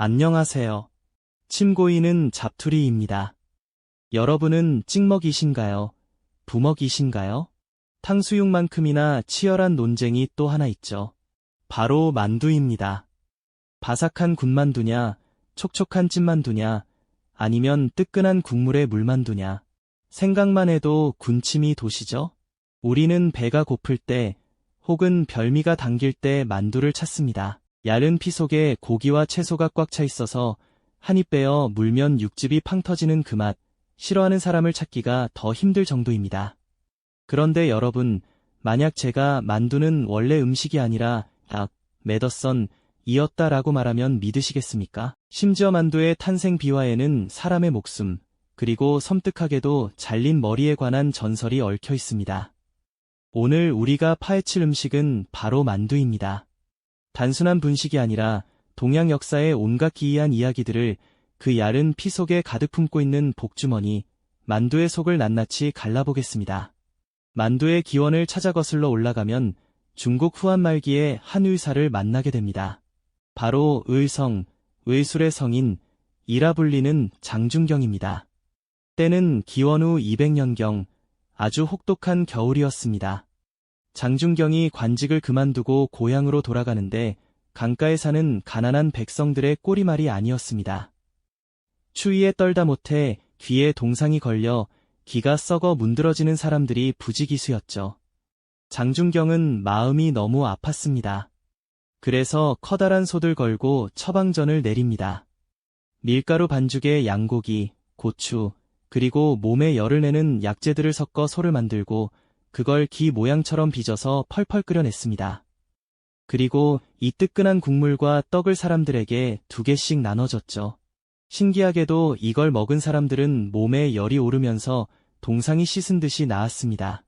안녕하세요. 침고이는 잡투리입니다. 여러분은 찍먹이신가요? 부먹이신가요? 탕수육만큼이나 치열한 논쟁이 또 하나 있죠. 바로 만두입니다. 바삭한 군만두냐, 촉촉한 찐만두냐, 아니면 뜨끈한 국물의 물만두냐. 생각만 해도 군침이 도시죠? 우리는 배가 고플 때, 혹은 별미가 당길 때 만두를 찾습니다. 얇은 피 속에 고기와 채소가 꽉 차 있어서 한 입 베어 물면 육즙이 팡 터지는 그 맛, 싫어하는 사람을 찾기가 더 힘들 정도입니다. 그런데 여러분, 만약 제가 만두는 원래 음식이 아니라 매더선 이었다라고 말하면 믿으시겠습니까? 심지어 만두의 탄생 비화에는 사람의 목숨, 그리고 섬뜩하게도 잘린 머리에 관한 전설이 얽혀 있습니다. 오늘 우리가 파헤칠 음식은 바로 만두입니다. 단순한 분식이 아니라 동양 역사의 온갖 기이한 이야기들을 그 얇은 피 속에 가득 품고 있는 복주머니, 만두의 속을 낱낱이 갈라보겠습니다. 만두의 기원을 찾아 거슬러 올라가면 중국 후한 말기에 한 의사를 만나게 됩니다. 바로 의성, 의술의 성인, 이라 불리는 장준경입니다. 때는 기원 후 200년경, 아주 혹독한 겨울이었습니다. 장준경이 관직을 그만두고 고향으로 돌아가는데 강가에 사는 가난한 백성들의 꼬리말이 아니었습니다. 추위에 떨다 못해 귀에 동상이 걸려 귀가 썩어 문드러지는 사람들이 부지기수였죠. 장준경은 마음이 너무 아팠습니다. 그래서 커다란 솥을 걸고 처방전을 내립니다. 밀가루 반죽에 양고기, 고추, 그리고 몸에 열을 내는 약재들을 섞어 소를 만들고 그걸 기 모양처럼 빚어서 펄펄 끓여냈습니다. 그리고 이 뜨끈한 국물과 떡을 사람들에게 2개씩 나눠줬죠. 신기하게도 이걸 먹은 사람들은 몸에 열이 오르면서 동상이 씻은 듯이 나았습니다.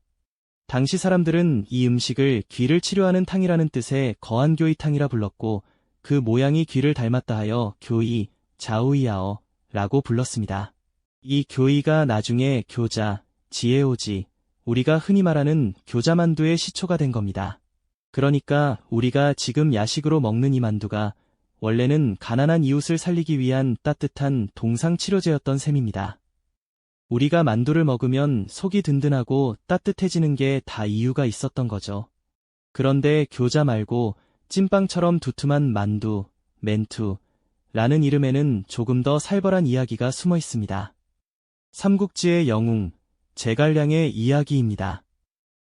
당시 사람들은 이 음식을 귀를 치료하는 탕이라는 뜻의 거한교이탕이라 불렀고 그 모양이 귀를 닮았다 하여 교이, 자우이아어 라고 불렀습니다. 이 교이가 나중에 교자, 지에오지, 우리가 흔히 말하는 교자만두의 시초가 된 겁니다. 그러니까 우리가 지금 야식으로 먹는 이 만두가 원래는 가난한 이웃을 살리기 위한 따뜻한 동상치료제였던 셈입니다. 우리가 만두를 먹으면 속이 든든하고 따뜻해지는 게 다 이유가 있었던 거죠. 그런데 교자 말고 찐빵처럼 두툼한 만두, 맨투라는 이름에는 조금 더 살벌한 이야기가 숨어 있습니다. 삼국지의 영웅, 제갈량의 이야기입니다.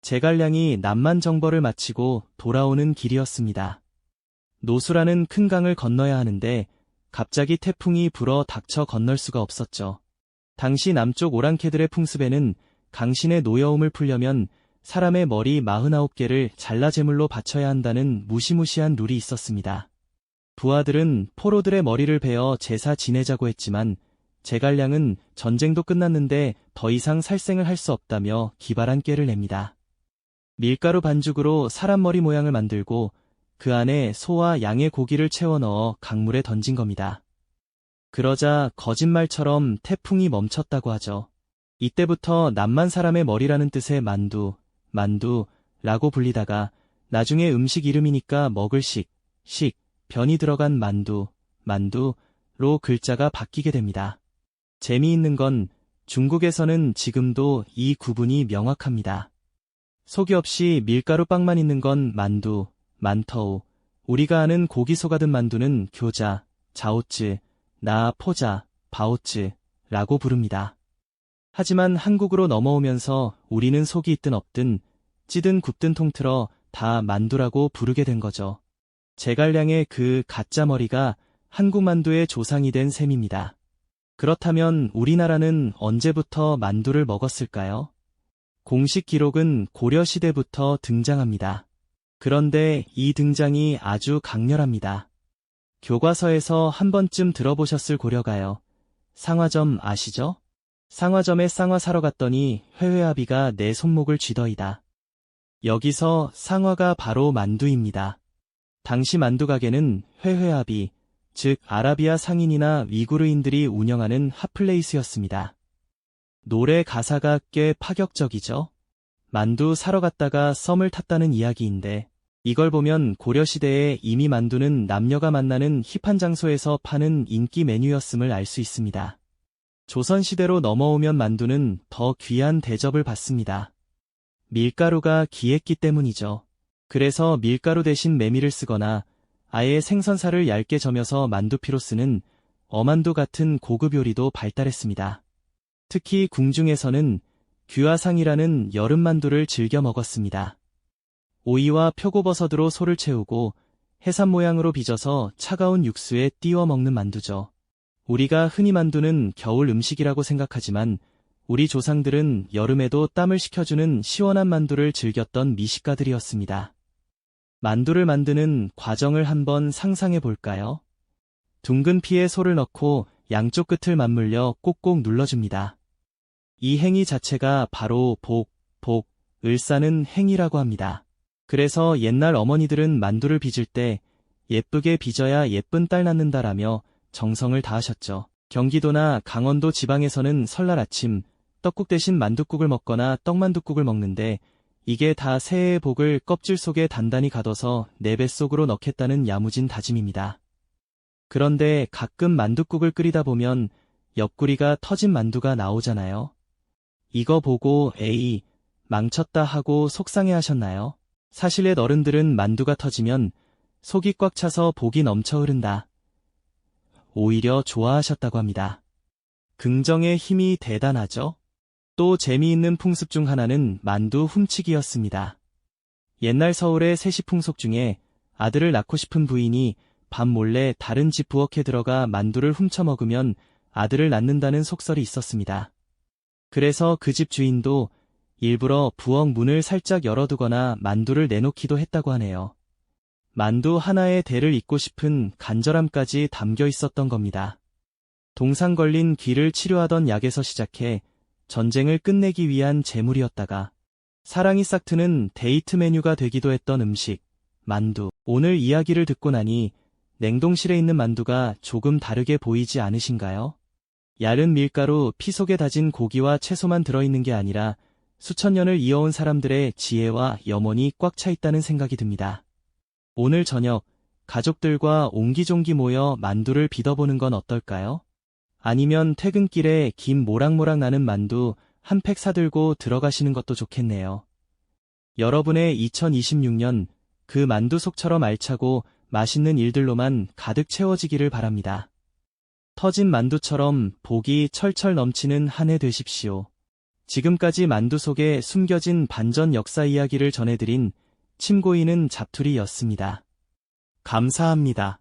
제갈량이 남만 정벌을 마치고 돌아오는 길이었습니다. 노수라는 큰 강을 건너야 하는데 갑자기 태풍이 불어 닥쳐 건널 수가 없었죠. 당시 남쪽 오랑캐들의 풍습에는 강신의 노여움을 풀려면 사람의 머리 49개를 잘라 제물로 바쳐야 한다는 무시무시한 룰이 있었습니다. 부하들은 포로들의 머리를 베어 제사 지내자고 했지만 제갈량은 전쟁도 끝났는데 더 이상 살생을 할 수 없다며 기발한 꾀를 냅니다. 밀가루 반죽으로 사람 머리 모양을 만들고 그 안에 소와 양의 고기를 채워 넣어 강물에 던진 겁니다. 그러자 거짓말처럼 태풍이 멈췄다고 하죠. 이때부터 남만 사람의 머리라는 뜻의 만두라고 불리다가 나중에 음식 이름이니까 먹을 변이 들어간 만두로 글자가 바뀌게 됩니다. 재미있는 건 중국에서는 지금도 이 구분이 명확합니다. 속이 없이 밀가루 빵만 있는 건 만두, 만터우, 우리가 아는 고기 속아든 만두는 교자, 자오쯔, 포자, 바오쯔라고 부릅니다. 하지만 한국으로 넘어오면서 우리는 속이 있든 없든 찌든 굽든 통틀어 다 만두라고 부르게 된 거죠. 제갈량의 그 가짜 머리가 한국 만두의 조상이 된 셈입니다. 그렇다면 우리나라는 언제부터 만두를 먹었을까요? 공식 기록은 고려시대부터 등장합니다. 그런데 이 등장이 아주 강렬합니다. 교과서에서 한 번쯤 들어보셨을 고려가요. 상화점 아시죠? 상화점에 쌍화 사러 갔더니 회회아비가 내 손목을 쥐더이다. 여기서 상화가 바로 만두입니다. 당시 만두 가게는 회회아비, 즉 아라비아 상인이나 위구르인들이 운영하는 핫플레이스였습니다. 노래 가사가 꽤 파격적이죠? 만두 사러 갔다가 썸을 탔다는 이야기인데 이걸 보면 고려시대에 이미 만두는 남녀가 만나는 힙한 장소에서 파는 인기 메뉴였음을 알 수 있습니다. 조선시대로 넘어오면 만두는 더 귀한 대접을 받습니다. 밀가루가 귀했기 때문이죠. 그래서 밀가루 대신 메밀을 쓰거나 아예 생선살을 얇게 저며서 만두피로 쓰는 어만두 같은 고급 요리도 발달했습니다. 특히 궁중에서는 규화상이라는 여름 만두를 즐겨 먹었습니다. 오이와 표고버섯으로 소를 채우고 해삼 모양으로 빚어서 차가운 육수에 띄워 먹는 만두죠. 우리가 흔히 만두는 겨울 음식이라고 생각하지만 우리 조상들은 여름에도 땀을 식혀주는 시원한 만두를 즐겼던 미식가들이었습니다. 만두를 만드는 과정을 한번 상상해 볼까요? 둥근 피에 소를 넣고 양쪽 끝을 맞물려 꼭꼭 눌러줍니다. 이 행위 자체가 바로 을 싸는 행위라고 합니다. 그래서 옛날 어머니들은 만두를 빚을 때 예쁘게 빚어야 예쁜 딸 낳는다라며 정성을 다하셨죠. 경기도나 강원도 지방에서는 설날 아침 떡국 대신 만둣국을 먹거나 떡만둣국을 먹는데 이게 다 새해의 복을 껍질 속에 단단히 가둬서 내 뱃속으로 넣겠다는 야무진 다짐입니다. 그런데 가끔 만둣국을 끓이다 보면 옆구리가 터진 만두가 나오잖아요. 이거 보고 에이, 망쳤다 하고 속상해 하셨나요? 사실 옛 어른들은 만두가 터지면 속이 꽉 차서 복이 넘쳐 흐른다. 오히려 좋아하셨다고 합니다. 긍정의 힘이 대단하죠? 또 재미있는 풍습 중 하나는 만두 훔치기였습니다. 옛날 서울의 세시풍속 중에 아들을 낳고 싶은 부인이 밤 몰래 다른 집 부엌에 들어가 만두를 훔쳐 먹으면 아들을 낳는다는 속설이 있었습니다. 그래서 그 집 주인도 일부러 부엌 문을 살짝 열어두거나 만두를 내놓기도 했다고 하네요. 만두 하나에 대를 잇고 싶은 간절함까지 담겨 있었던 겁니다. 동상 걸린 귀를 치료하던 약에서 시작해 전쟁을 끝내기 위한 제물이었다가 사랑이 싹 트는 데이트 메뉴가 되기도 했던 음식, 만두. 오늘 이야기를 듣고 나니 냉동실에 있는 만두가 조금 다르게 보이지 않으신가요? 얇은 밀가루, 피 속에 다진 고기와 채소만 들어있는 게 아니라 수천 년을 이어온 사람들의 지혜와 염원이 꽉 차 있다는 생각이 듭니다. 오늘 저녁 가족들과 옹기종기 모여 만두를 빚어보는 건 어떨까요? 아니면 퇴근길에 김 모락모락 나는 만두 한 팩 사들고 들어가시는 것도 좋겠네요. 여러분의 2026년 그 만두 속처럼 알차고 맛있는 일들로만 가득 채워지기를 바랍니다. 터진 만두처럼 복이 철철 넘치는 한 해 되십시오. 지금까지 만두 속에 숨겨진 반전 역사 이야기를 전해드린 침 고이는 잡투리였습니다. 감사합니다.